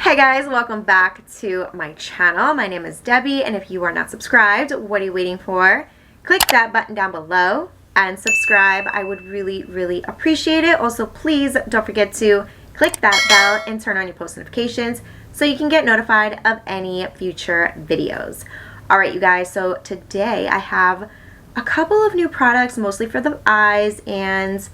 Hi guys, welcome back to my channel. My name is Debbie, and if you are not subscribed, what are you waiting for? Click that button down below and subscribe. I would really appreciate it. Also, please don't forget to click that bell and turn on your post notifications so you can get notified of any future videos. Alright you guys, so today I have a couple of new products, mostly for the eyes, and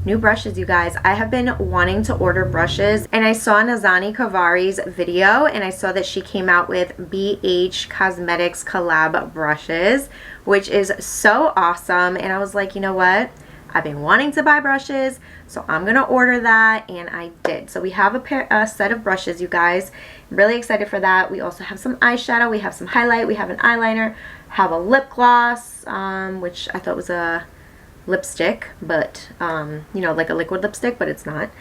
new brushes, you guys. I have been wanting to order brushes, and I saw Nanzanin Kavari's video, and I saw that she came out with Bhcosmetics collab brushes, which is so awesome. And I was like, you know what? I've been wanting to buy brushes, so I'm gonna order that, and I did. So we have a set of brushes, you guys. I'm really excited for that. We also have some eyeshadow, we have some highlight, we have an eyeliner, have a lip gloss, which I thought was a lipstick, but you know, like a liquid lipstick, but it's not.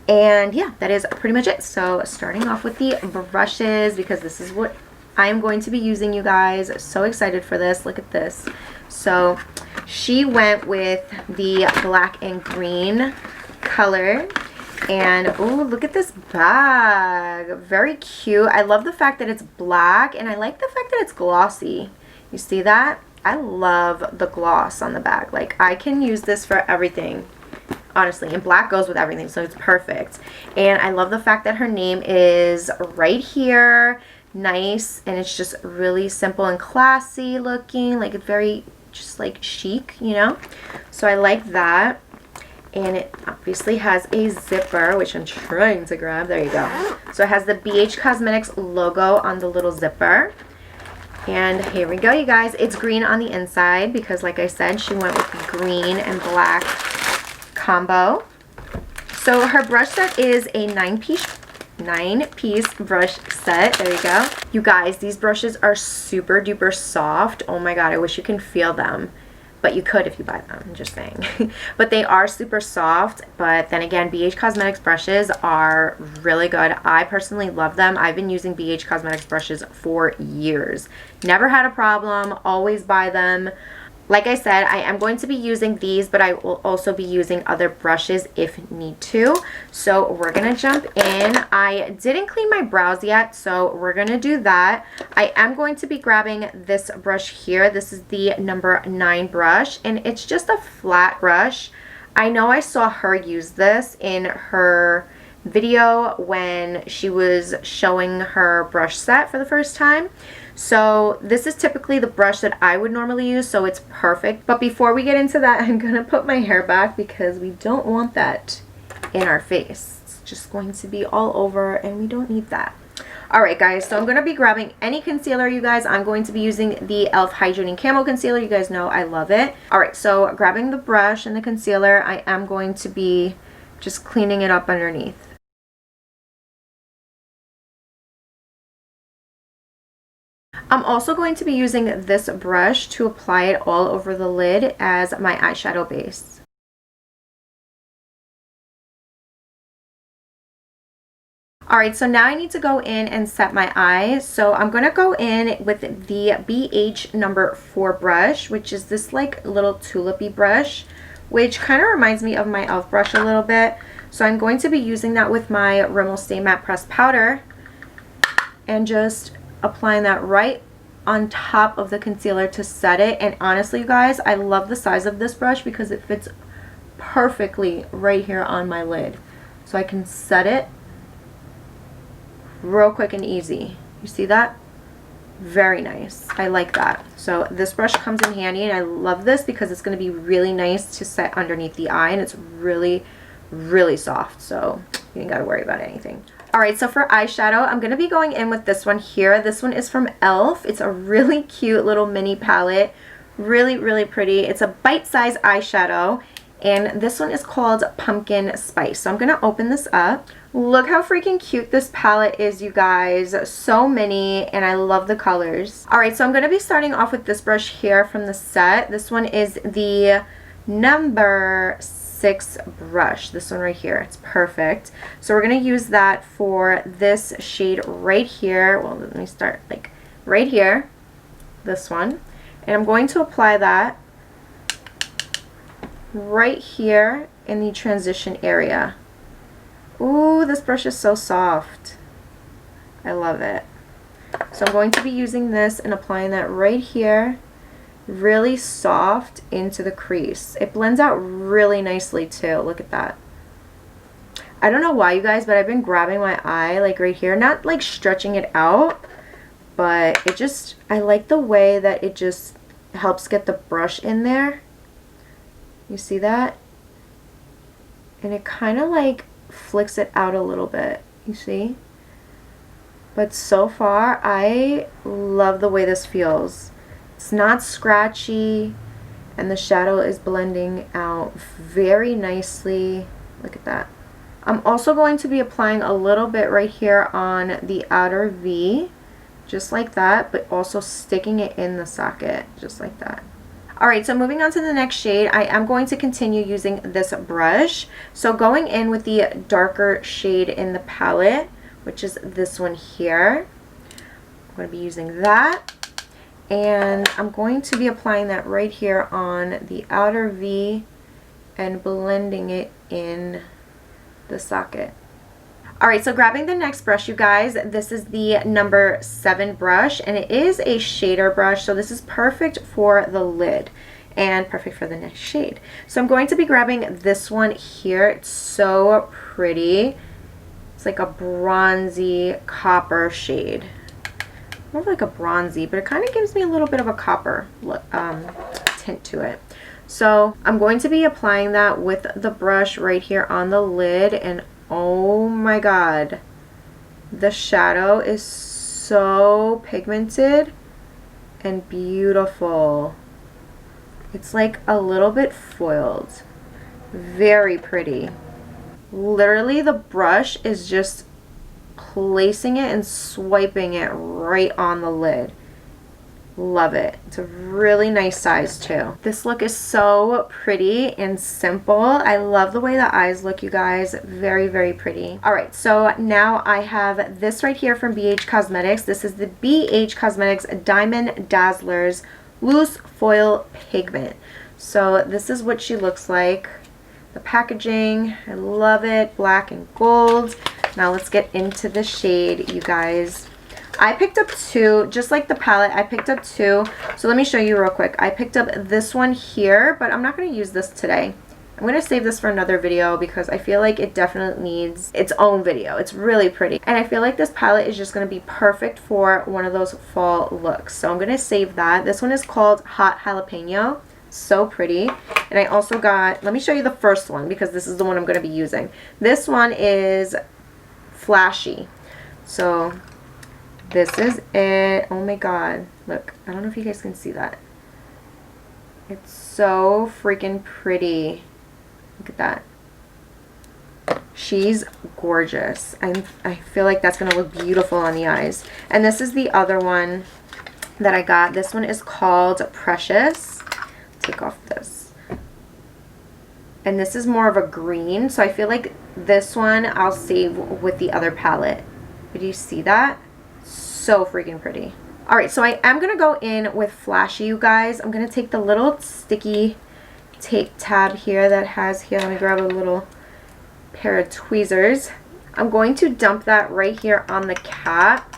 And yeah, that is pretty much it. So starting off with the brushes, because this is what I'm going to be using, you guys. So excited for this. Look at this. So she went with the black and green color, and oh, look at this bag, very cute. I love the fact that it's black, and I like the fact that it's glossy. You see that? I love the gloss on the bag. Like, I can use this for everything, honestly, and black goes with everything, so it's perfect. And I love the fact that her name is right here. Nice, and it's just really simple and classy looking, like it's very just like chic, you know. So I like that. And it obviously has a zipper, which I'm trying to grab. There you go. So it has the Bhcosmetics logo on the little zipper. And here we go, you guys. It's green on the inside because, like I said, she went with the green and black combo. So her brush set is a nine-piece brush set. There you go. You guys, these brushes are super duper soft. Oh my god, I wish you can feel them. But you could if you buy them, I'm just saying. But they are super soft. But then again, Bhcosmetics brushes are really good. I personally love them. I've been using Bhcosmetics brushes for years. Never had a problem. Always buy them. Like I said, I am going to be using these, but I will also be using other brushes if need to. So we're going to jump in. I didn't clean my brows yet, so we're going to do that. I am going to be grabbing this brush here. This is the number 9 brush, and it's just a flat brush. I know I saw her use this in her video when she was showing her brush set for the first time. So this is typically the brush that I would normally use, so it's perfect. But before we get into that, I'm gonna put my hair back because we don't want that in our face. It's just going to be all over, and we don't need that. Alright guys, so I'm going to be grabbing any concealer, you guys. I'm going to be using the e.l.f. Hydrating Camo Concealer. You guys know I love it. Alright, so grabbing the brush and the concealer, I am going to be just cleaning it up underneath. I'm also going to be using this brush to apply it all over the lid as my eyeshadow base. Alright, so now I need to go in and set my eyes. So I'm going to go in with the BH number 4 brush, which is this like little tulipy brush, which kind of reminds me of my e.l.f. brush a little bit. So I'm going to be using that with my Rimmel Stay Matte Pressed Powder and just applying that right on top of the concealer to set it. And honestly, you guys, I love the size of this brush because it fits perfectly right here on my lid. So I can set it real quick and easy. You see that? Very nice. I like that. So this brush comes in handy, and I love this because it's going to be really nice to set underneath the eye, and it's really soft, so you ain't got to worry about anything. Alright, so for eyeshadow, I'm going to be going in with this one here. This one is from e.l.f. It's a really cute little mini palette. Really pretty. It's a bite-sized eyeshadow, and this one is called Pumpkin Spice. So I'm going to open this up. Look how freaking cute this palette is, you guys. So many, and I love the colors. Alright, so I'm going to be starting off with this brush here from the set. This one is the number 6 brush, this one right here. It's perfect. So we're going to use that for this shade right here. Well, let me start like right here, this one, and I'm going to apply that right here in the transition area. Ooh, this brush is so soft. I love it. So I'm going to be using this and applying that right here, really soft into the crease. It blends out really nicely too. Look at that. I don't know why, you guys, but I've been grabbing my eye like right here, not like stretching it out, but it just, I like the way that it just helps get the brush in there. You see that? And it kind of like flicks it out a little bit, you see? But so far, I love the way this feels. It's not scratchy, and the shadow is blending out very nicely. Look at that. I'm also going to be applying a little bit right here on the outer V, just like that, but also sticking it in the socket, just like that. Alright, so moving on to the next shade, I am going to continue using this brush. So going in with the darker shade in the palette, which is this one here. I'm going to be using that. And I'm going to be applying that right here on the outer V and blending it in the socket. Alright, so grabbing the next brush, you guys, this is the number 7 brush, and it is a shader brush, so this is perfect for the lid and perfect for the next shade. So I'm going to be grabbing this one here. It's so pretty. It's like a bronzy copper shade. More like a bronzy, but it kind of gives me a little bit of a copper tint to it. So I'm going to be applying that with the brush right here on the lid, and oh my god, the shadow is so pigmented and beautiful. It's like a little bit foiled. Very pretty. Literally, the brush is just placing it and swiping it right on the lid. Love it. It's a really nice size too. This look is so pretty and simple. I love the way the eyes look, you guys. Very, very pretty. Alright, so now I have this right here from Bhcosmetics. This is the Bhcosmetics Diamond Dazzlers Loose Foil Pigment. So this is what she looks like. The packaging, I love it. Black and gold. Now let's get into the shade, you guys. I picked up 2, just like the palette, I picked up 2. So let me show you real quick. I picked up this one here, but I'm not going to use this today. I'm going to save this for another video because I feel like it definitely needs its own video. It's really pretty. And I feel like this palette is just going to be perfect for one of those fall looks. So I'm going to save that. This one is called Hot Jalapeno. So pretty. And I also got, let me show you the first one because this is the one I'm going to be using. This one is Flashy. So this is it. Oh my god. Look, I don't know if you guys can see that. It's so freaking pretty. Look at that. She's gorgeous. I feel like that's going to look beautiful on the eyes. And this is the other one that I got. This one is called Precious. Take off this. And this is more of a green. So I feel like this one I'll save with the other palette. But do you see that? So freaking pretty. Alright, so I am going to go in with Flashy, you guys. I'm going to take the little sticky tape tab here that has here. Let me grab a little pair of tweezers. I'm going to dump that right here on the cap.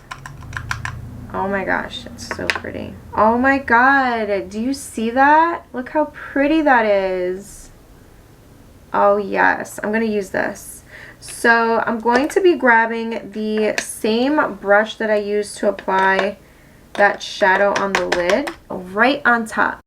Oh my gosh, it's so pretty. Oh my god, do you see that? Look how pretty that is. Oh yes, I'm going to use this. So I'm going to be grabbing the same brush that I used to apply that shadow on the lid right on top.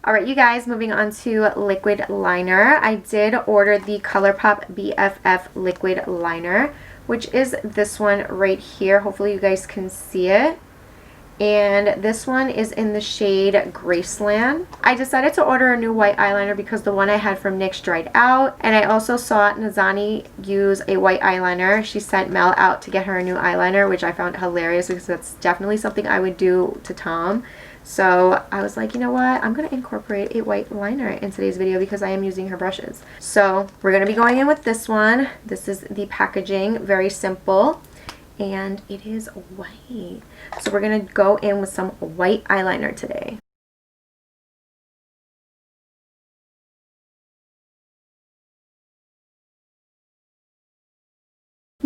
Alright, you guys, moving on to liquid liner. I did order the ColourPop BFF liquid liner, which is this one right here. Hopefully you guys can see it. And this one is in the shade Graceland. I decided to order a new white eyeliner because the one I had from NYX dried out. And I also saw Nanzanin use a white eyeliner. She sent Mel out to get her a new eyeliner, which I found hilarious because that's definitely something I would do to Tom. So I was like, you know what? I'm going to incorporate a white liner in today's video because I am using her brushes. So we're going to be going in with this one. This is the packaging. Very simple. And it is white. So we're going to go in with some white eyeliner today.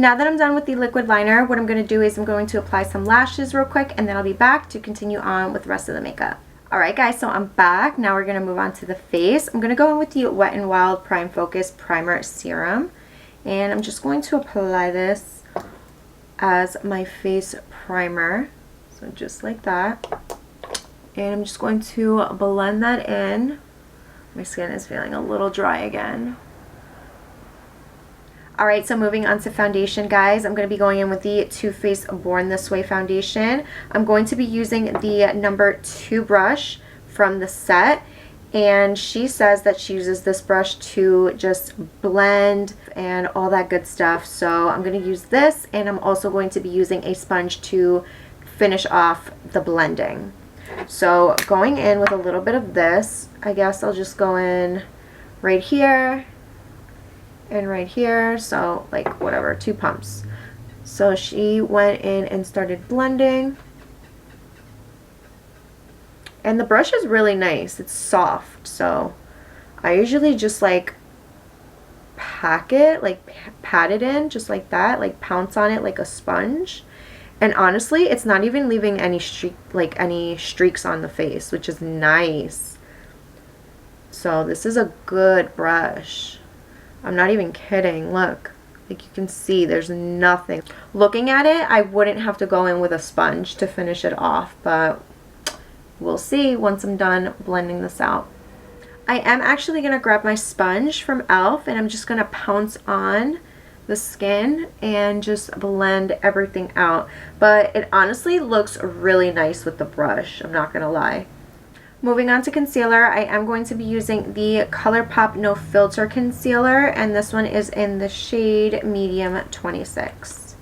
Now that I'm done with the liquid liner, what I'm going to do is I'm going to apply some lashes real quick, and then I'll be back to continue on with the rest of the makeup. Alright guys, so I'm back. Now we're going to move on to the face. I'm going to go in with the Wet n Wild Prime Focus Primer Serum. And I'm just going to apply this as my face primer. So just like that. And I'm just going to blend that in. My skin is feeling a little dry again. Alright, so moving on to foundation, guys. I'm going to be going in with the Too Faced Born This Way foundation. I'm going to be using the number 2 brush from the set. And she says that she uses this brush to just blend and all that good stuff. So I'm going to use this, and I'm also going to be using a sponge to finish off the blending. So going in with a little bit of this, I guess I'll just go in right here and right here, so like whatever, 2 pumps. So she went in and started blending, and the brush is really nice. It's soft, so I usually just like pack it, like pat it in just like that, like pounce on it like a sponge. And honestly, it's not even leaving any streaks on the face, which is nice. So this is a good brush. I'm not even kidding. Look, like you can see there's nothing. Looking at it, I wouldn't have to go in with a sponge to finish it off, but we'll see once I'm done blending this out. I am actually going to grab my sponge from e.l.f. and I'm just going to pounce on the skin and just blend everything out. But it honestly looks really nice with the brush, I'm not going to lie. Moving on to concealer, I am going to be using the ColourPop No Filter Concealer, and this one is in the shade Medium 26.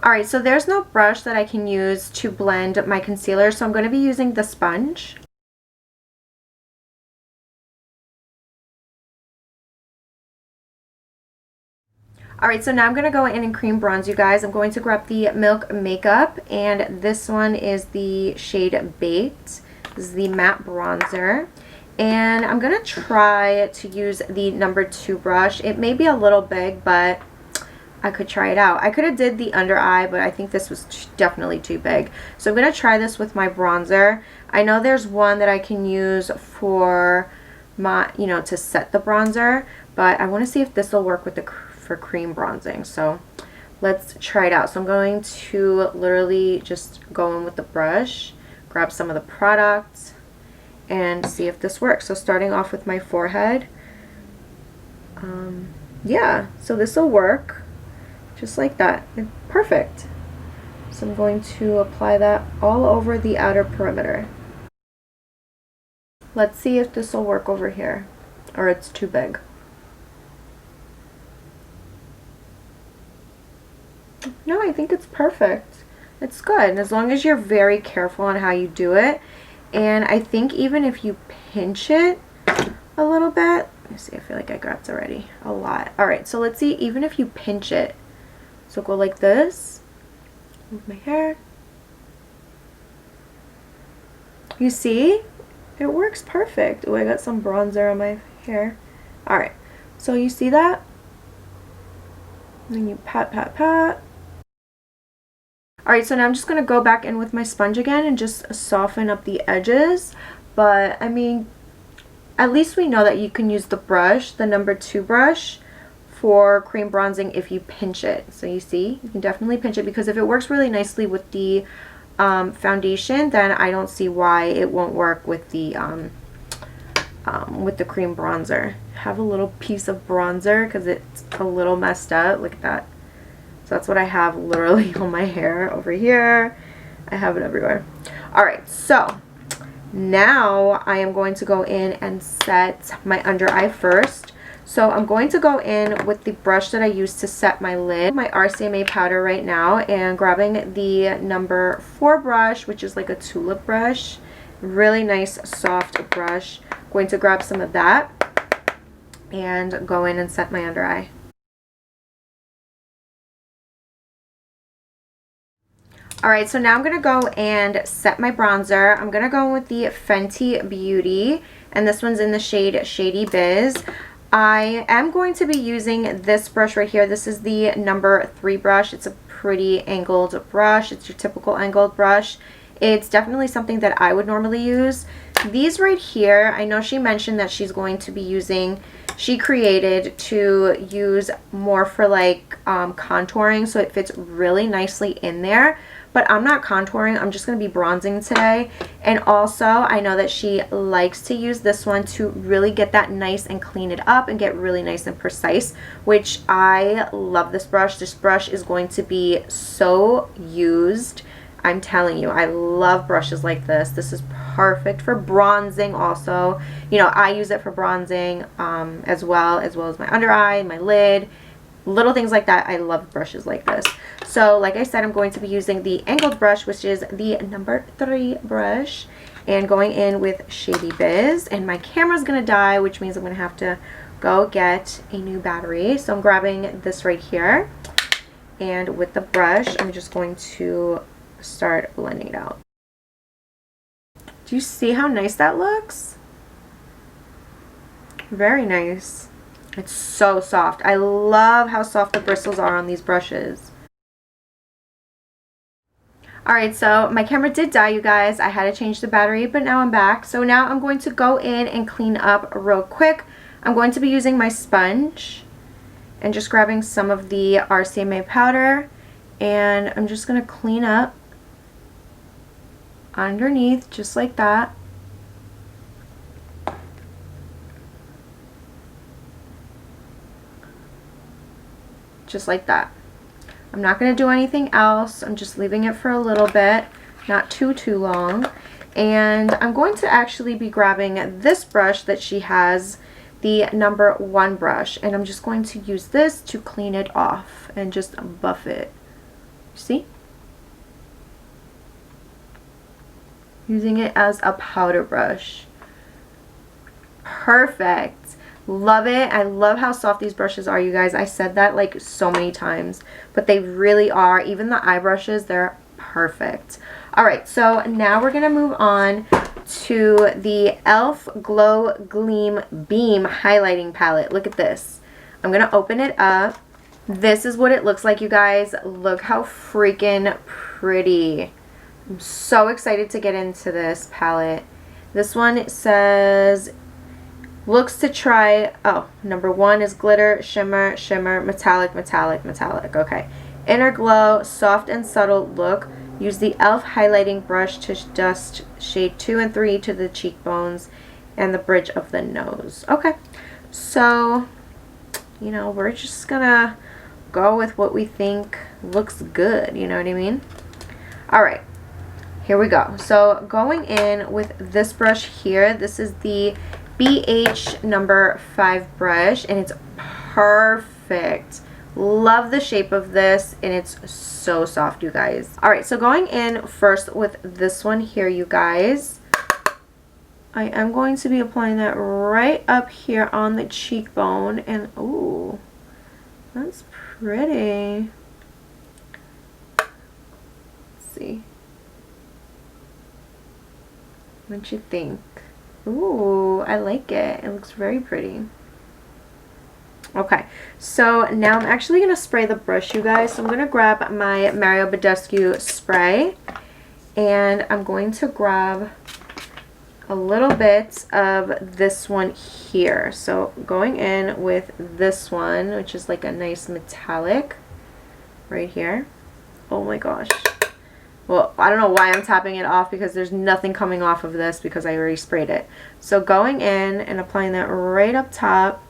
Alright, so there's no brush that I can use to blend my concealer, so I'm going to be using the sponge. Alright, so now I'm going to go in and cream bronze, you guys. I'm going to grab the Milk Makeup, and this one is the shade Baked. This is the matte bronzer. And I'm going to try to use the number 2 brush. It may be a little big, but I could try it out. I could have did the under eye, but I think this was definitely too big. So I'm going to try this with my bronzer. I know there's one that I can use for my, to set the bronzer, but I want to see if this will work with for cream bronzing. So let's try it out. So I'm going to literally just go in with the brush, grab some of the product, and see if this works. So starting off with my forehead, yeah, so this will work just like that. Perfect. So I'm going to apply that all over the outer perimeter. Let's see if this will work over here, or it's too big. No, I think it's perfect. It's good, and as long as you're very careful on how you do it. And I think even if you pinch it a little bit, let me see, I feel like I grabbed already a lot. Alright, so let's see, even if you pinch it, so go like this, move my hair. You see? It works perfect. Oh, I got some bronzer on my hair. Alright, so you see that? And then you pat, pat, pat. Alright, so now I'm just going to go back in with my sponge again and just soften up the edges. But, I mean, at least we know that you can use the brush, the number 2 brush, for cream bronzing if you pinch it. So you see, you can definitely pinch it, because if it works really nicely with the foundation, then I don't see why it won't work with the cream bronzer. Have a little piece of bronzer because it's a little messed up. Look at that. So that's what I have literally on my hair over here. I have it everywhere. Alright, so now I am going to go in and set my under eye first. So I'm going to go in with the brush that I used to set my lid, my RCMA powder right now, and grabbing the number 4 brush, which is like a tulip brush. Really nice soft brush. Going to grab some of that and go in and set my under eye. Alright, so now I'm going to go and set my bronzer. I'm going to go with the Fenty Beauty, and this one's in the shade Shady Biz. I am going to be using this brush right here. This is the number 3 brush. It's a pretty angled brush. It's your typical angled brush. It's definitely something that I would normally use. These right here, I know she mentioned that she's going to be using, she created to use more for like contouring, so it fits really nicely in there. But I'm not contouring, I'm just going to be bronzing today. And also, I know that she likes to use this one to really get that nice and clean it up and get really nice and precise, which I love this brush. This brush is going to be so used. I'm telling you, I love brushes like this. This is perfect for bronzing also. You know, I use it for bronzing as well as my under eye, my lid, little things like that. I love brushes like this. So like I said, I'm going to be using the angled brush, which is the number 3 brush, and going in with Shady Biz. And my camera's going to die, which means I'm going to have to go get a new battery. So I'm grabbing this right here. And with the brush, I'm just going to start blending it out. Do you see how nice that looks? Very nice. It's so soft. I love how soft the bristles are on these brushes. Alright, so my camera did die, you guys. I had to change the battery, but now I'm back. So now I'm going to go in and clean up real quick. I'm going to be using my sponge and just grabbing some of the RCMA powder, and I'm just going to clean up underneath just like that. Just like that. I'm not going to do anything else. I'm just leaving it for a little bit, not too long. And I'm going to actually be grabbing this brush that she has, the number 1 brush, and I'm just going to use this to clean it off and just buff it. See? Using it as a powder brush. Perfect. Love it. I love how soft these brushes are, you guys. I said that like so many times, but they really are. Even the eye brushes, they're perfect. Alright, so now we're going to move on to the e.l.f. Glow Gleam Beam Highlighting Palette. Look at this. I'm going to open it up. This is what it looks like, you guys. Look how freaking pretty. I'm so excited to get into this palette. This one says, looks to try, oh, number 1 is glitter, shimmer, shimmer, metallic, metallic, metallic. Okay. Inner glow, soft and subtle look. Use the e.l.f. highlighting brush to dust shade 2 and 3 to the cheekbones and the bridge of the nose. Okay. So, you know, we're just gonna go with what we think looks good. You know what I mean? Alright. Here we go. So going in with this brush here, this is the BH number 5 brush, and it's perfect. Love the shape of this, and it's so soft, you guys. Alright, so going in first with this one here, you guys, I am going to be applying that right up here on the cheekbone, and ooh, that's pretty. Let's see. What you think? Ooh, I like it. It looks very pretty. Okay, so now I'm actually going to spray the brush, you guys. So I'm going to grab my Mario Badescu spray, and I'm going to grab a little bit of this one here. So going in with this one, which is like a nice metallic right here. Oh my gosh. Well, I don't know why I'm tapping it off, because there's nothing coming off of this because I already sprayed it. So going in and applying that right up top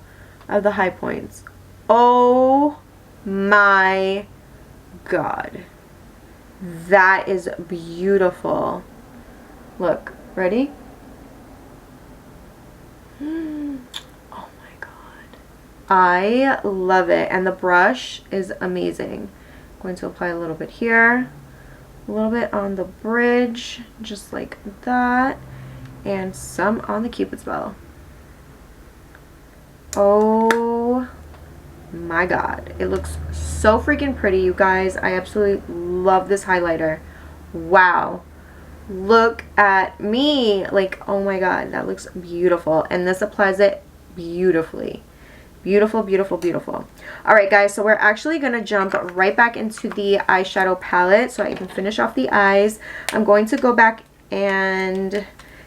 of the high points. Oh my god. That is beautiful. Look, ready? Oh my god. I love it. And the brush is amazing. I'm going to apply a little bit here. A little bit on the bridge, just like that, and some on the Cupid's bow. Oh my god, it looks so freaking pretty, you guys. I absolutely love this highlighter. wow. Look at me. Like, oh my god, that looks beautiful. And this applies it beautifully. Beautiful, beautiful, beautiful. Alright guys, so we're actually going to jump right back into the eyeshadow palette so I can finish off the eyes. I'm going to go back and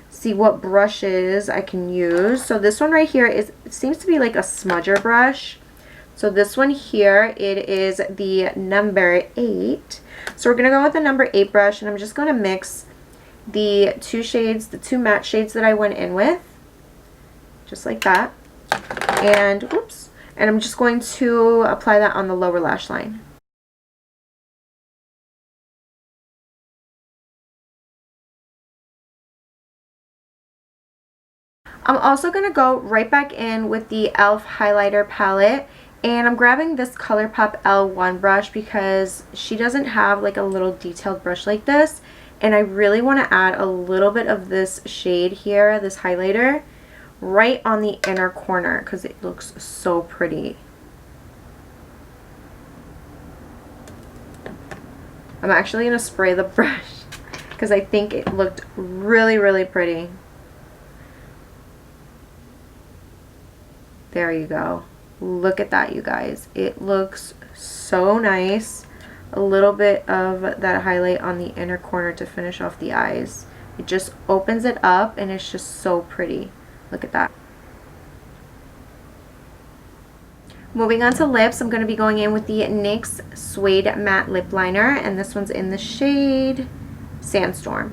see what brushes I can use. So this one right here it seems to be like a smudger brush. So this one here, it is the number 8. So we're going to go with the number 8 brush, and I'm just going to mix the two shades, the two matte shades that I went in with, just like that. And oops, and I'm just going to apply that on the lower lash line. I'm also going to go right back in with the e.l.f. highlighter palette, and I'm grabbing this ColourPop L1 brush because she doesn't have like a little detailed brush like this, and I really want to add a little bit of this shade here, this highlighter, right on the inner corner because it looks so pretty. I'm actually going to spray the brush because I think it looked really, really pretty. There you go. Look at that, you guys. It looks so nice. A little bit of that highlight on the inner corner to finish off the eyes. It just opens it up and it's just so pretty. Look at that. Moving on to lips, I'm going to be going in with the NYX Suede Matte Lip Liner, and this one's in the shade Sandstorm.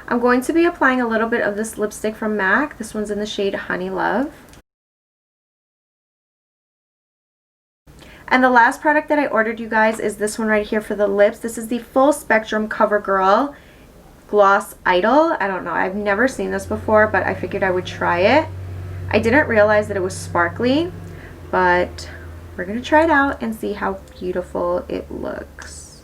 I'm going to be applying a little bit of this lipstick from MAC. This one's in the shade Honey Love. And the last product that I ordered, you guys, is this one right here for the lips. This is the Full Spectrum CoverGirl Gloss Idol. I don't know. I've never seen this before, but I figured I would try it. I didn't realize that it was sparkly, but we're going to try it out and see how beautiful it looks.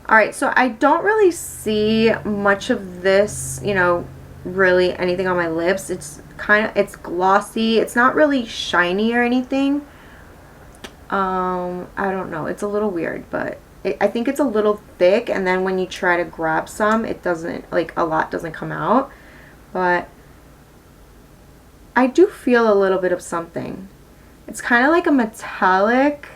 Alright, so I don't really see much of this, you know, really anything on my lips. It's glossy. It's not really shiny or anything. I don't know. It's a little weird, but I think it's a little thick, and then when you try to grab some, it doesn't, like, a lot doesn't come out. But I do feel a little bit of something. It's kind of like a metallic,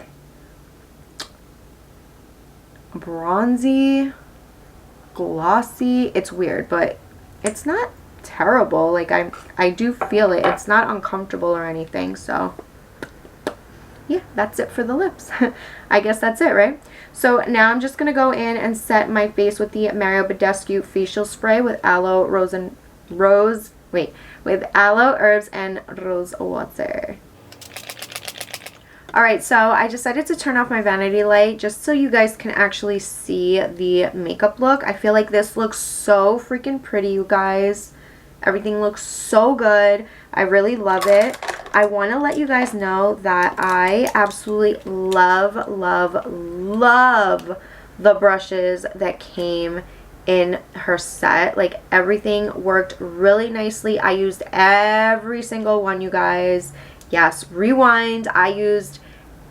bronzy, glossy. It's weird, but it's not terrible. Like, I do feel it. It's not uncomfortable or anything. So yeah, that's it for the lips. I guess that's it, right? So now I'm just gonna go in and set my face with the Mario Badescu facial spray with aloe, with aloe, herbs, and rose water. Alright, so I decided to turn off my vanity light just so you guys can actually see the makeup look. I feel like this looks so freaking pretty, you guys. Everything looks so good. I really love it. I want to let you guys know that I absolutely love, love, love the brushes that came in her set. Like, everything worked really nicely. I used every single one, you guys. Yes, rewind. I used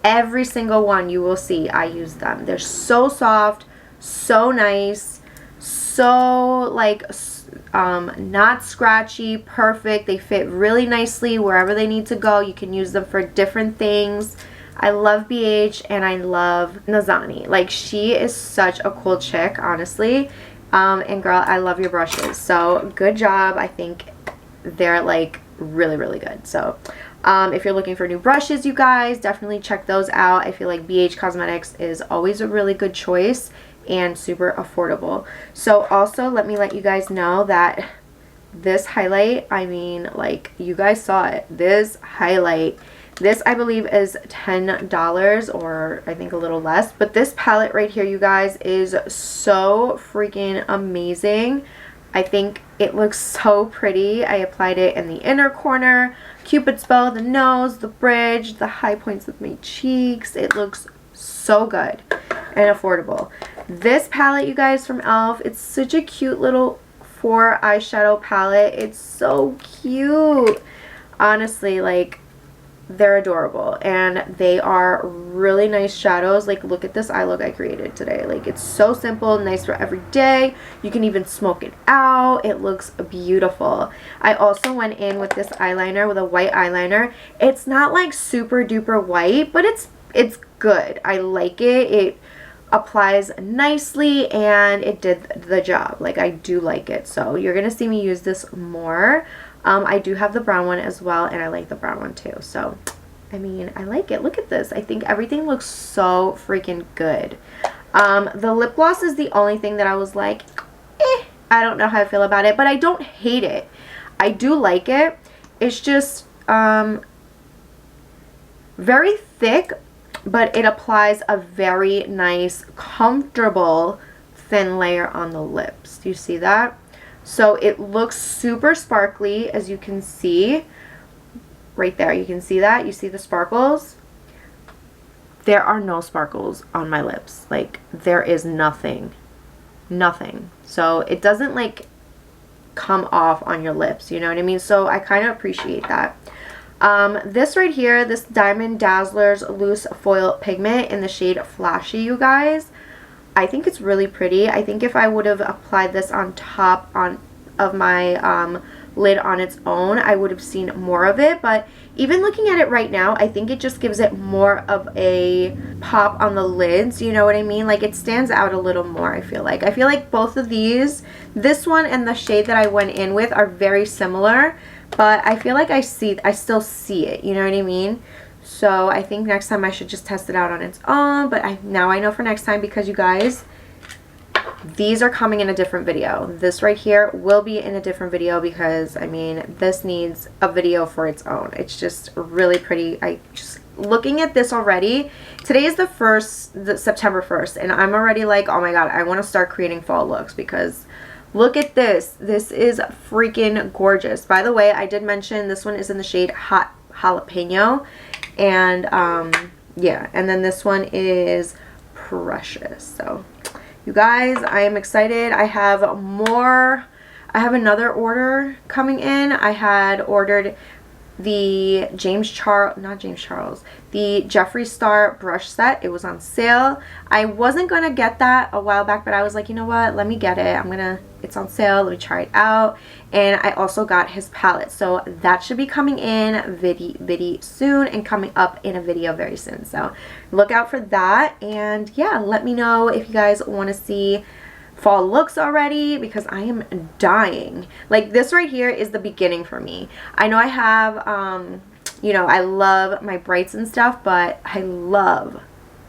every single one. You will see I used them. They're so soft, so nice, so like not scratchy, perfect. They fit really nicely wherever they need to go. You can use them for different things. I love BH and I love Nanzanin. Like, she is such a cool chick, honestly. And girl, I love your brushes. So good job. I think they're like really, really good. So if you're looking for new brushes, you guys, definitely check those out. I feel like Bhcosmetics is always a really good choice and super affordable. So also, let me let you guys know that this highlight, I mean, like, you guys saw it. This highlight, this I believe is $10 or I think a little less. But this palette right here, you guys, is so freaking amazing. I think it looks so pretty. I applied it in the inner corner, Cupid's bow, the nose, the bridge, the high points of my cheeks. It looks so good and affordable. This palette, you guys, from e.l.f., it's such a cute little 4 eyeshadow palette. It's so cute. Honestly, like, they're adorable, and they are really nice shadows. Like, look at this eye look I created today. Like, it's so simple, nice for every day. You can even smoke it out. It looks beautiful. I also went in with this eyeliner, with a white eyeliner. It's not like super duper white, but it's good. I like it. It applies nicely, and it did the job. Like, I do like it, so you're gonna see me use this more. I do have the brown one as well, and I like the brown one too. So, I mean, I like it. Look at this. I think everything looks so freaking good. The lip gloss is the only thing that I was like, I don't know how I feel about it, but I don't hate it. I do like it. It's just very thick, but it applies a very nice, comfortable, thin layer on the lips. Do you see that? So it looks super sparkly, as you can see. Right there, you can see that? You see the sparkles? There are no sparkles on my lips. Like, there is nothing. Nothing. So it doesn't, like, come off on your lips, you know what I mean? So I kind of appreciate that. This right here, this Diamond Dazzlers Loose Foil Pigment in the shade Flashy, you guys. I think it's really pretty. I think if I would have applied this on top of my lid on its own, I would have seen more of it. But even looking at it right now, I think it just gives it more of a pop on the lids, you know what I mean? Like, it stands out a little more, I feel like. I feel like both of these, this one and the shade that I went in with, are very similar. But I feel like I still see it, you know what I mean? So I think next time I should just test it out on its own. But now I know for next time, because you guys, these are coming in a different video. This right here will be in a different video because, I mean, this needs a video for its own. It's just really pretty. Looking at this already, today is September 1st, and I'm already like, oh my god, I want to start creating fall looks because look at this. This is freaking gorgeous. By the way, I did mention this one is in the shade Hot Jalapeno. And, yeah. And then this one is Precious. So, you guys, I am excited. I have another order coming in. I had ordered the the Jeffree Star brush set. It was on sale. I wasn't going to get that a while back, but I was like, you know what? Let me get it. It's on sale. Let me try it out. And I also got his palette. So that should be coming in very soon and coming up in a video very soon. So look out for that. And yeah, let me know if you guys want to see fall looks already, because I am dying. Like, this right here is the beginning for me. I know I have, you know, I love my brights and stuff, but I love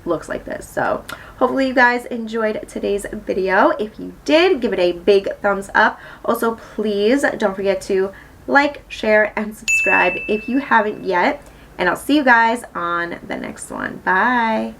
looks like this. So hopefully you guys enjoyed today's video. If you did, give it a big thumbs up. Also, please don't forget to like, share, and subscribe if you haven't yet. And I'll see you guys on the next one. Bye.